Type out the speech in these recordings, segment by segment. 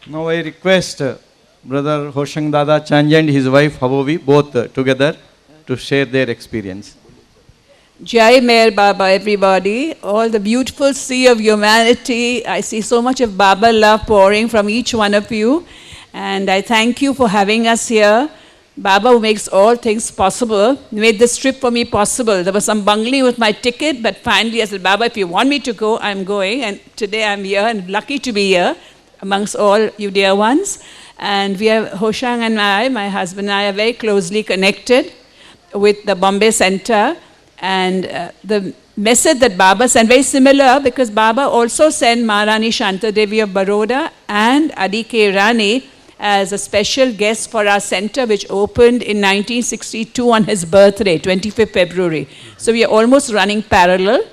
Now I request Brother Hoshang Dada Chanji and his wife Habovi both together to share their experience. Jai Meher Baba, everybody. All the beautiful sea of humanity. I see so much of Baba love pouring from each one of you. And I thank you for having us here. Baba, who makes all things possible, made this trip for me possible. There was some bungling with my ticket, but finally I said, Baba, if you want me to go, I'm going. And today I'm here and lucky to be here amongst all you dear ones. And we are, Hoshang and my husband and I are very closely connected with the Bombay Center. And the message that Baba sent, very similar, because Baba also sent Maharani Shanta Devi of Baroda and Adi K. Rani as a special guest for our center, which opened in 1962 on his birthday, 25th February. So we are almost running parallel.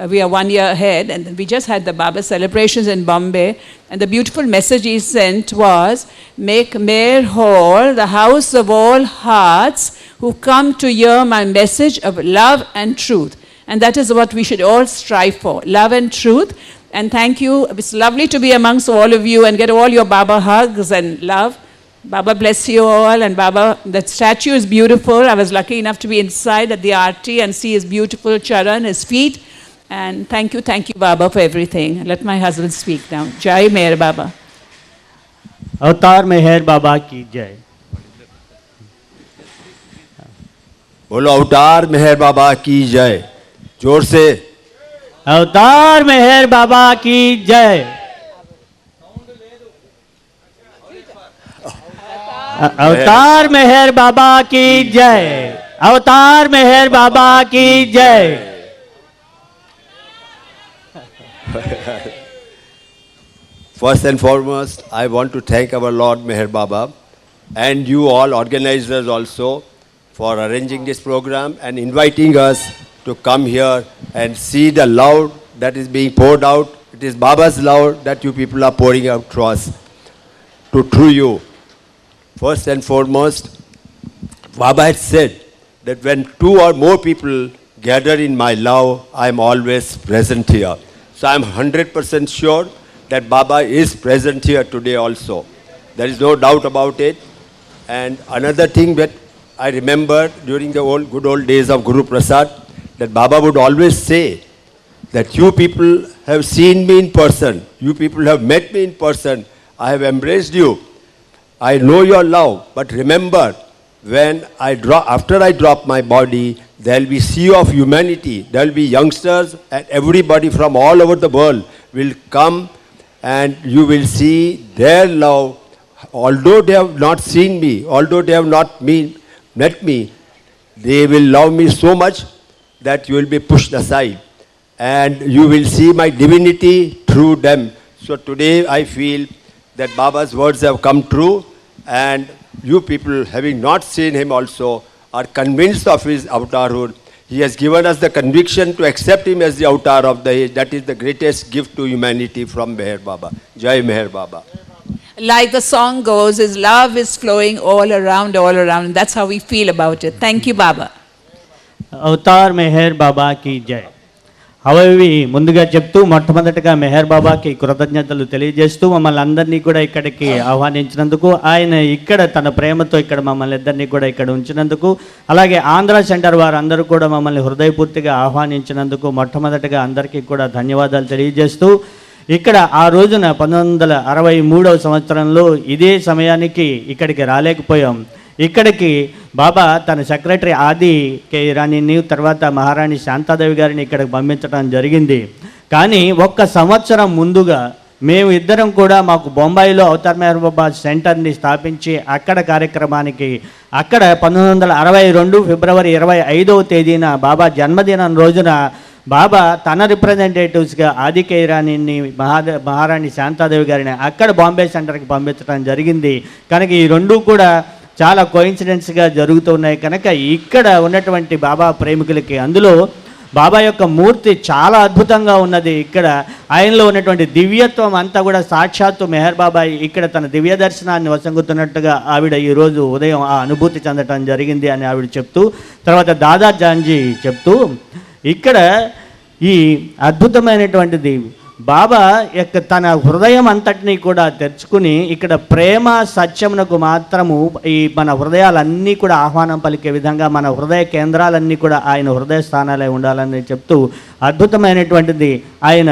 We are 1 year ahead, and we just had the Baba celebrations in Bombay. And the beautiful message he sent was, make Meher Hall the house of all hearts who come to hear my message of love and truth. And that is what we should all strive for, love and truth. And thank you. It's lovely to be amongst all of you and get all your Baba hugs and love. Baba bless you all. And Baba, that statue is beautiful. I was lucky enough to be inside at the Aarti and see his beautiful charan, his feet. And thank you, Baba, for everything. Let my husband speak now. Jai Meher Baba. अवतार मेहर बाबा की जय. बोलो अवतार मेहर बाबा की जय. जोर से. अवतार मेहर बाबा की जय. अवतार मेहर बाबा की जय. अवतार मेहर बाबा की जय. First and foremost, I want to thank our Lord Meher Baba and you all organizers also for arranging this program and inviting us to come here and see the love that is being poured out. It is Baba's love that you people are pouring out to us, through you. First and foremost, Baba had said that when 2 or more people gather in my love, I am always present here. So I am 100% sure that Baba is present here today also. There is no doubt about it. And another thing that I remember during the good old days of Guru Prasad, that Baba would always say that you people have seen me in person, you people have met me in person, I have embraced you, I know your love, but remember, when after I drop my body, there will be sea of humanity, there will be youngsters and everybody from all over the world will come and you will see their love. Although they have not seen me, although they have not met me, they will love me so much that you will be pushed aside. And you will see my divinity through them. So today I feel that Baba's words have come true and you people, having not seen him also, are convinced of his avatarhood. He has given us the conviction to accept him as the avatar of the age. That is the greatest gift to humanity from Meher Baba. Jai Meher Baba. Like the song goes, his love is flowing all around. And that's how we feel about it. Thank you, Baba. अवतार मेहर बाबा की जय. అవి ముందుగా చెప్తూ మొట్టమొదటిగా మెహర్ బాబాకి కృతజ్ఞతలు తెలియజేస్తూ మమ్మల్ని అందరినీ కూడా ఇక్కడికి ఆహ్వానించినందుకు, ఆయన ఇక్కడ తన ప్రేమతో ఇక్కడ మమ్మల్ని ఇద్దరినీ కూడా ఇక్కడ ఉంచినందుకు, అలాగే ఆంధ్ర సెంటర్ వారందరూ కూడా మమ్మల్ని హృదయపూర్తిగా ఆహ్వానించినందుకు మొట్టమొదటిగా అందరికీ కూడా ధన్యవాదాలు తెలియజేస్తూ, ఇక్కడ ఆ రోజున 1963వ సంవత్సరంలో ఇదే సమయానికి ఇక్కడికి రాలేకపోయాం. ఇక్కడికి బాబా తన సెక్రటరీ ఆది కే ఇరానీని, తర్వాత మహారాణి శాంతాదేవి గారిని ఇక్కడికి పంపించడం జరిగింది. కానీ 1 సంవత్సరం ముందుగా మేము ఇద్దరం కూడా మాకు బొంబాయిలో అవతార్ మెహర్ బాబా సెంటర్ని స్థాపించి అక్కడ కార్యక్రమానికి, అక్కడ 1962 ఫిబ్రవరి 25వ తేదీన బాబా జన్మదినం రోజున బాబా తన రిప్రజెంటేటివ్స్గా ఆది కే ఇరానీని, మహారాణి శాంతాదేవి గారిని అక్కడ బాంబే సెంటర్కి పంపించడం జరిగింది. కనుక ఈ రెండూ కూడా చాలా కోయిన్సిడెన్స్గా జరుగుతున్నాయి. కనుక ఇక్కడ ఉన్నటువంటి బాబా ప్రేమికులకి, అందులో బాబా యొక్క మూర్తి చాలా అద్భుతంగా ఉన్నది. ఇక్కడ ఆయనలో ఉన్నటువంటి దివ్యత్వం అంతా కూడా సాక్షాత్తు మెహర్ బాబా ఇక్కడ తన దివ్య దర్శనాన్ని వసంగుతున్నట్టుగా ఆవిడ ఈరోజు ఉదయం ఆ అనుభూతి చెందటం జరిగింది అని ఆవిడ చెప్తూ, తర్వాత దాదా జాన్జీ చెప్తూ, ఇక్కడ ఈ అద్భుతమైనటువంటిది బాబా యొక్క తన హృదయం అంతటినీ కూడా తెరుచుకుని ఇక్కడ ప్రేమ సత్యమునకు మాత్రము ఈ మన హృదయాలన్నీ కూడా ఆహ్వానం పలికే విధంగా మన హృదయ కేంద్రాలన్నీ కూడా ఆయన హృదయ స్థానాలే ఉండాలని చెప్తూ అద్భుతమైనటువంటిది ఆయన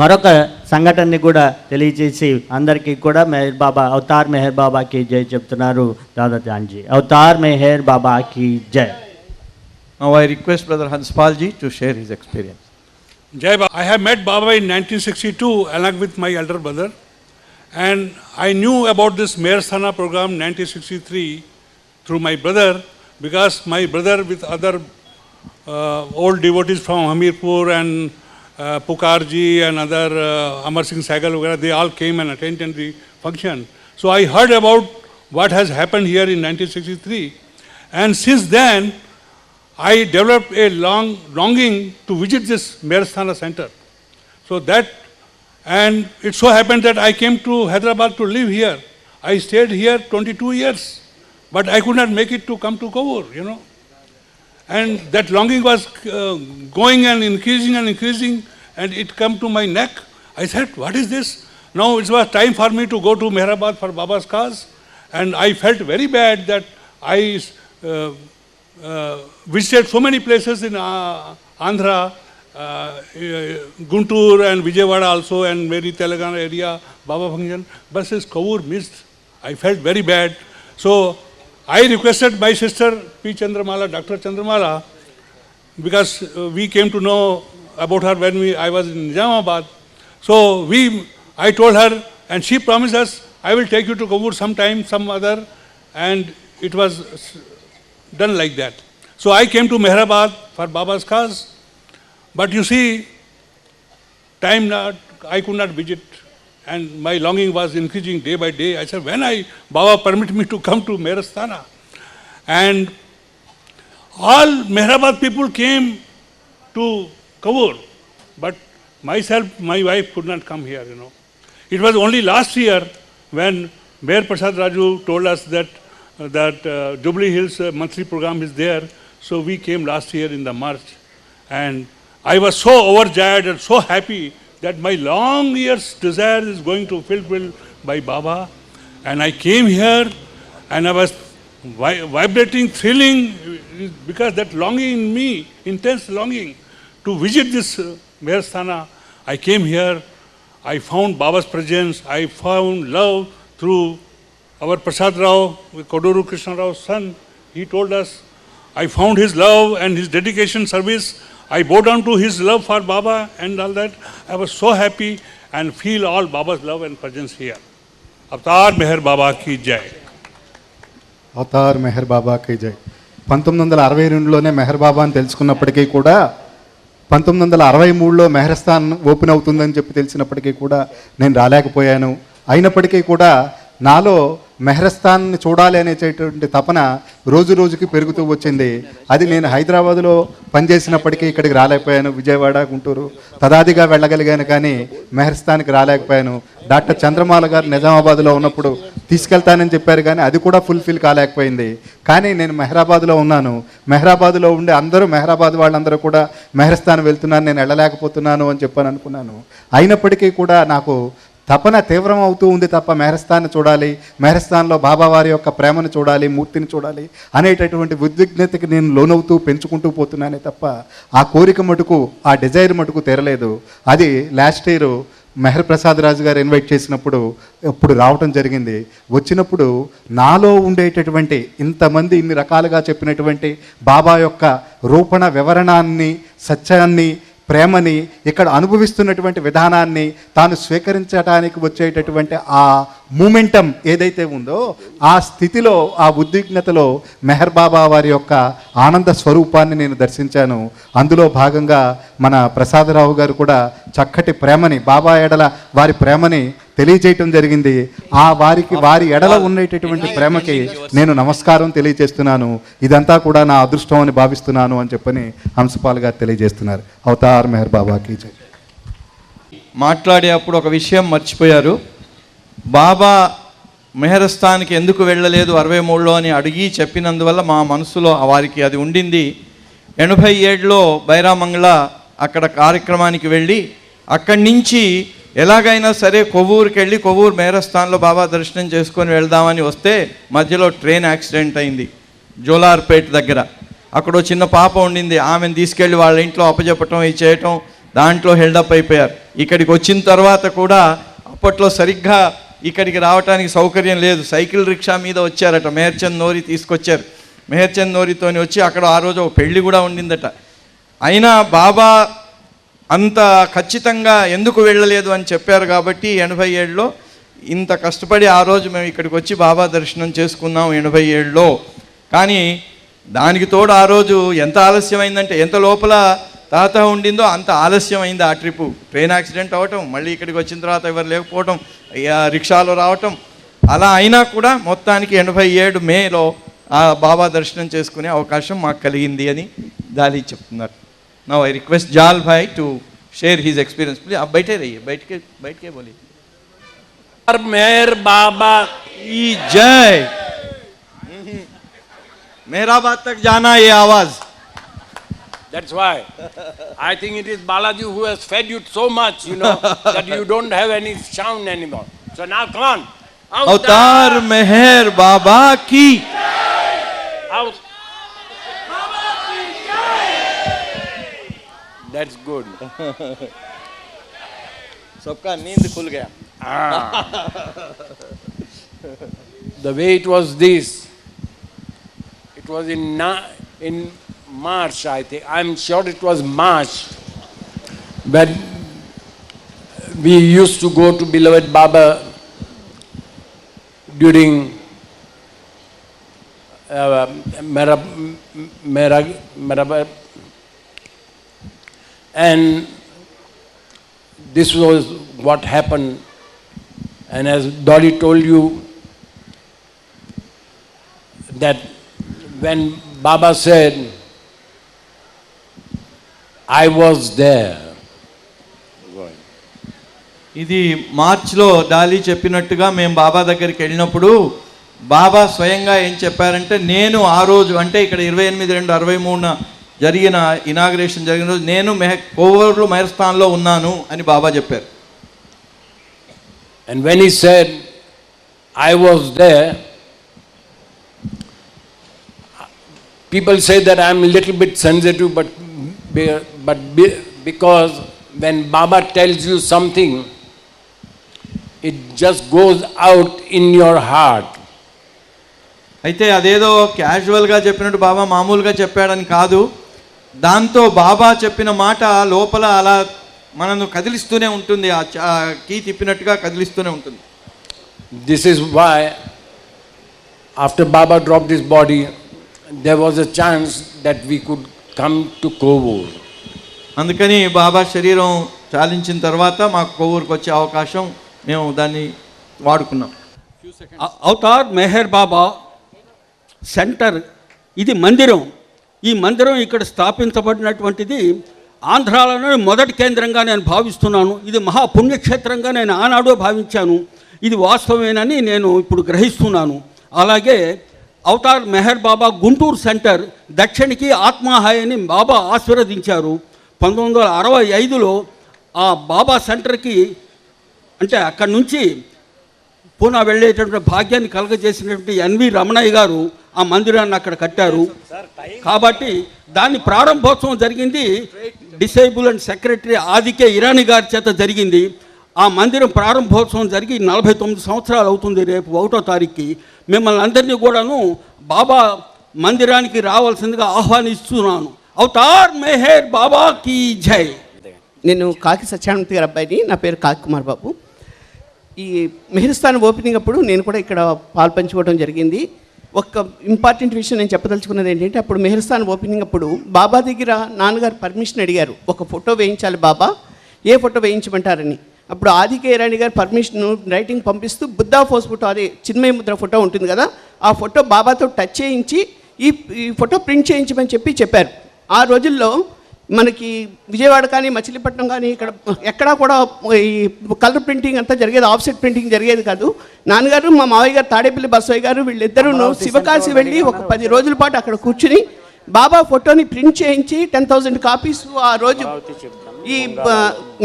మరొక సంఘటనని కూడా తెలియజేసి అందరికీ కూడా మెహర్ బాబా అవతార్ మెహర్ బాబాకి జై చెప్తున్నారు దాదా జాన్జీ. అవతార్ మెహర్ బాబాకి జై. Now I request Brother Hanspal ji to share his experience. Jai Baba. I have met Baba in 1962 along with my elder brother, and I knew about this Meher Sthana program 1963 through my brother, because my brother with other old devotees from Hamirpur and Pukarji and other Amar Singh Saigal, they all came and attended the function. So I heard about what has happened here in 1963, and since then I developed a longing to visit this Meher Sthana center. So that, and it so happened that I came to Hyderabad to live here. I stayed here 22 years, but I could not make it to come to Kovur, And that longing was going and increasing, and it come to my neck. I said, what is this? Now it was time for me to go to Meherabad for Baba's cause, and I felt very bad that I visited so many places in Andhra, Guntur and Vijayawada also, and very Telangana area, Baba function, but since Kovur missed, I felt very bad. So I requested my sister P. Chandramala, Dr. Chandramala, because we came to know about her when I was in Nizamabad. So I told her, and she promised us, I will take you to Kovur sometime, some other, and it was done like that. So I came to Meherabad for Baba's cause, but you see, I could not visit, and my longing was increasing day by day. I said, when Baba permit me to come to Meher Sthana, and all Meherabad people came to Kovur, but myself, my wife could not come here, It was only last year when Mayor Prasad Raju told us that Jubilee Hills monthly program is there. So we came last year in the March, and I was so overjoyed and so happy that my long years desire is going to fulfill by Baba. And I came here and I was vibrating, thrilling, because that longing in me, intense longing to visit this Meher Sthana. I came here, I found Baba's presence, I found love through our Prasad Rao, Koduru Krishna Rao's son. He told us, I found his love and his dedication service. I bowed down to his love for Baba and all that. I was so happy and feel all Baba's love and presence here. Avatar Meher Baba ki jai. Avatar Meher బాబాకి జై. 1962లోనే మెహర్ బాబా అని తెలుసుకున్నప్పటికీ కూడా 1963లో మెహర్స్థాన్ open అవుతుందని చెప్పి తెలిసినప్పటికీ కూడా నేను రాలేకపోయాను. అయినప్పటికీ కూడా నాలో మెహర్స్థాన్ని చూడాలి అనేటటువంటి తపన రోజు రోజుకి పెరుగుతూ వచ్చింది. అది నేను హైదరాబాదులో పనిచేసినప్పటికీ ఇక్కడికి రాలేకపోయాను. విజయవాడ, గుంటూరు తదాదిగా వెళ్ళగలిగాను, కానీ మెహర్స్థాన్కి రాలేకపోయాను. డాక్టర్ చంద్రమాల గారు నిజామాబాద్లో ఉన్నప్పుడు తీసుకెళ్తానని చెప్పారు, కానీ అది కూడా ఫుల్ఫిల్ కాలేకపోయింది. కానీ నేను మెహరాబాద్లో ఉన్నాను. మెహరాబాద్లో ఉండే అందరూ మెహరాబాద్ వాళ్ళందరూ కూడా మెహర్స్థాన్ వెళ్తున్నాను, నేను వెళ్ళలేకపోతున్నాను అని చెప్పని అనుకున్నాను. అయినప్పటికీ కూడా నాకు తపన తీవ్రం అవుతూ ఉంది తప్ప మెహర్స్థాన్ని చూడాలి, మెహర్స్థాన్లో బాబావారి యొక్క ప్రేమను చూడాలి, మూర్తిని చూడాలి అనేటటువంటి ఉద్విగ్నతకి నేను లోనవుతూ పెంచుకుంటూ పోతున్నానే తప్ప ఆ కోరిక మటుకు, ఆ డిజైర్ మటుకు తీరలేదు. అది లాస్ట్ ఇయర్ మెహర్ ప్రసాద్ రాజు గారు ఇన్వైట్ చేసినప్పుడు ఇప్పుడు రావటం జరిగింది. వచ్చినప్పుడు నాలో ఉండేటటువంటి ఇంతమంది ఇన్ని రకాలుగా చెప్పినటువంటి బాబా యొక్క రూపణ వివరణాన్ని, సత్యాన్ని, ప్రేమని, ఇక్కడ అనుభవిస్తున్నటువంటి విధానాన్ని, తాను స్వీకరించడానికి వచ్చేటటువంటి ఆ మూమెంటం ఏదైతే ఉందో ఆ స్థితిలో, ఆ ఉద్విగ్నతలో మెహర్ బాబా వారి యొక్క ఆనంద స్వరూపాన్ని నేను దర్శించాను. అందులో భాగంగా మన ప్రసాదరావు గారు కూడా చక్కటి ప్రేమని, బాబా ఎడల వారి ప్రేమని తెలియజేయటం జరిగింది. వారి ఎడల ఉండేటటువంటి ప్రేమకి నేను నమస్కారం తెలియజేస్తున్నాను. ఇదంతా కూడా నా అదృష్టం అని భావిస్తున్నాను అని చెప్పని హంసపాల్ గారు తెలియజేస్తున్నారు. అవతార్ మెహర్ బాబాకి జై. మాట్లాడే అప్పుడు ఒక విషయం మర్చిపోయారు. బాబా మెహర్స్థాన్కి ఎందుకు వెళ్ళలేదు 63లో అని అడిగి చెప్పినందువల్ల మా మనసులో వారికి అది ఉండింది. 87లో బైరామంగళ అక్కడ కార్యక్రమానికి వెళ్ళి అక్కడి నుంచి ఎలాగైనా సరే కొవ్వూరుకి వెళ్ళి కొవ్వూరు మేరస్థాన్లో బాబా దర్శనం చేసుకొని వెళ్దామని వస్తే మధ్యలో ట్రైన్ యాక్సిడెంట్ అయింది జోలార్పేట దగ్గర. అక్కడ చిన్న పాప ఉండింది, ఆమెను తీసుకెళ్ళి వాళ్ళ ఇంట్లో అప్పచెప్పటం ఇది చేయటం, దాంట్లో హెల్డప్ అయిపోయారు. ఇక్కడికి వచ్చిన తర్వాత కూడా అప్పట్లో సరిగ్గా ఇక్కడికి రావడానికి సౌకర్యం లేదు, సైకిల్ రిక్షా మీద వచ్చారట. మెహర్చంద్ నోరి తీసుకొచ్చారు. మెహర్చంద్ నోరితోని వచ్చి అక్కడ ఆ రోజు ఒక పెళ్లి కూడా ఉండిందట. అయినా బాబా అంత ఖచ్చితంగా ఎందుకు వెళ్ళలేదు అని చెప్పారు కాబట్టి 87లో ఇంత కష్టపడి ఆ రోజు మేము ఇక్కడికి వచ్చి బాబా దర్శనం చేసుకున్నాం 87లో. కానీ దానికి తోడు ఆ రోజు ఎంత ఆలస్యమైందంటే, ఎంత లోపల తాత ఉండిందో అంత ఆలస్యమైంది ఆ ట్రిప్పు. ట్రైన్ యాక్సిడెంట్ అవ్వటం, మళ్ళీ ఇక్కడికి వచ్చిన తర్వాత ఎవరు లేకపోవటం, రిక్షాలో రావటం, అలా అయినా కూడా మొత్తానికి 87 మేలో ఆ బాబా దర్శనం చేసుకునే అవకాశం మాకు కలిగింది అని దాలి చెప్తున్నారు. Now I request Jal bhai to share his experience. Please आप बैठे रहिए, बैठ के बोलिए. मेहर बाबा की जय. मेहराबाद तक जाना ये आवाज. That's why I think it is Balaji who has fed you so much, you know, that you don't have any sound anymore. So now come on. अवतार मेहर बाबा की. Out. That's good. सबका नींद खुल गया. The way it was this. It was in March, I think. I'm sure it was March. When we used to go to beloved Baba during Merab, and this was what happened. And as Dolly told you, that when Baba said, I was there. ఇది మార్చ్లో Dolly చెప్పినట్టుగా మేము బాబా దగ్గరికి వెళ్ళినప్పుడు బాబా స్వయంగా ఏం చెప్పారంటే, నేను ఆ రోజు అంటే ఇక్కడ 28/2/63 జరిగిన ఇనాగ్రేషన్ జరిగిన రోజు నేను కొవ్వూరు మెహర్స్థాన్లో ఉన్నాను అని బాబా చెప్పారు. And when he said, I was there, people say that I'm a little bit sensitive, but because when Baba tells you something, it just goes out in your heart. అయితే అదేదో క్యాజువల్గా చెప్పినట్టు బాబా మామూలుగా చెప్పాడని కాదు, దాంతో బాబా చెప్పిన మాట లోపల అలా మనను కదిలిస్తూనే ఉంటుంది, ఆ కీ తిప్పినట్టుగా కదిలిస్తూనే ఉంటుంది. This is why after Baba dropped his body, there was a chance that we could come to Kovur. అందుకని బాబా శరీరం చాలించిన తర్వాత మాకు కొవ్వూరుకు వచ్చే అవకాశం మేము దాన్ని వాడుకున్నాం. అవతార్ మెహర్ బాబా సెంటర్, ఇది మందిరం. ఈ మందిరం ఇక్కడ స్థాపించబడినటువంటిది ఆంధ్రాలోనే మొదటి కేంద్రంగా నేను భావిస్తున్నాను. ఇది మహాపుణ్యక్షేత్రంగా నేను ఆనాడో భావించాను. ఇది వాస్తవమేనని నేను ఇప్పుడు గ్రహిస్తున్నాను. అలాగే అవతార్ మెహర్ బాబా గుంటూరు సెంటర్ దక్షిణకి ఆత్మాహాయ్ అని బాబా ఆశీర్వదించారు. 1965లో ఆ బాబా సెంటర్కి అంటే అక్కడి నుంచి పూనా వెళ్ళేటటువంటి భాగ్యాన్ని కలగజేసినటువంటి ఎన్వి రమణయ్య గారు ఆ మందిరాన్ని అక్కడ కట్టారు. కాబట్టి దాని ప్రారంభోత్సవం జరిగింది డిసేబుల్ అండ్ సెక్రటరీ ఆదికే ఇరానీ గారి చేత జరిగింది. ఆ మందిరం ప్రారంభోత్సవం జరిగి 49 సంవత్సరాలు అవుతుంది. రేపు 1వ తారీఖుకి మిమ్మల్ని అందరినీ కూడాను బాబా మందిరానికి రావాల్సిందిగా ఆహ్వానిస్తున్నాను. అవతార్ మెహర్ బాబా కీ జై. నేను కాకి సత్యానంద గారి అబ్బాయిని, నా పేరు కాకి కుమార్ బాబు. ఈ మెహర్స్థాన్ ఓపెనింగ్ అప్పుడు నేను కూడా ఇక్కడ పాలు పంచుకోవడం జరిగింది. ఒక ఇంపార్టెంట్ విషయం నేను చెప్పదలుచుకున్నది ఏంటంటే, అప్పుడు మెహర్స్థాన్ ఓపెనింగ్ అప్పుడు బాబా దగ్గర నాన్నగారు పర్మిషన్ అడిగారు, ఒక ఫోటో వేయించాలి బాబా, ఏ ఫోటో వేయించమంటారని. అప్పుడు ఆదికే ఇరానీ గారు పర్మిషన్ రైటింగ్ పంపిస్తూ బుద్ధా ఫోస్ ఫోటో, అదే చిన్మయ ముద్ర ఫోటో ఉంటుంది కదా, ఆ ఫోటో బాబాతో టచ్ చేయించి ఈ ఫోటో ప్రింట్ చేయించమని చెప్పారు. ఆ రోజుల్లో మనకి విజయవాడ కానీ మచిలీపట్నం కానీ ఇక్కడ ఎక్కడా కూడా ఈ కలర్ ప్రింటింగ్ అంతా జరిగేది, ఆఫ్సెట్ ప్రింటింగ్ జరిగేది కాదు. నాన్నగారు మా మావయ్య గారు తాడేపల్లి బసవయ్య గారు వీళ్ళిద్దరూ శివకాశి వెళ్ళి ఒక 10 రోజుల పాటు అక్కడ కూర్చుని బాబా ఫోటోని ప్రింట్ చేయించి 10,000 కాపీస్ ఆ రోజు ఈ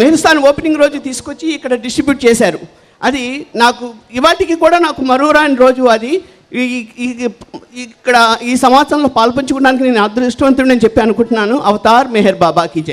మెహర్స్థాన్ ఓపెనింగ్ రోజు తీసుకొచ్చి ఇక్కడ డిస్ట్రిబ్యూట్ చేశారు. అది నాకు ఇవాటికి కూడా నాకు మరువరాని రోజు అది. ఇక్కడ ఈ సంవత్సరంలో పాల్పంచుకోవడానికి నేను అదృష్టవంతుడని చెప్పి అనుకుంటున్నాను. అవతార్ మెహర్ బాబాకి జై.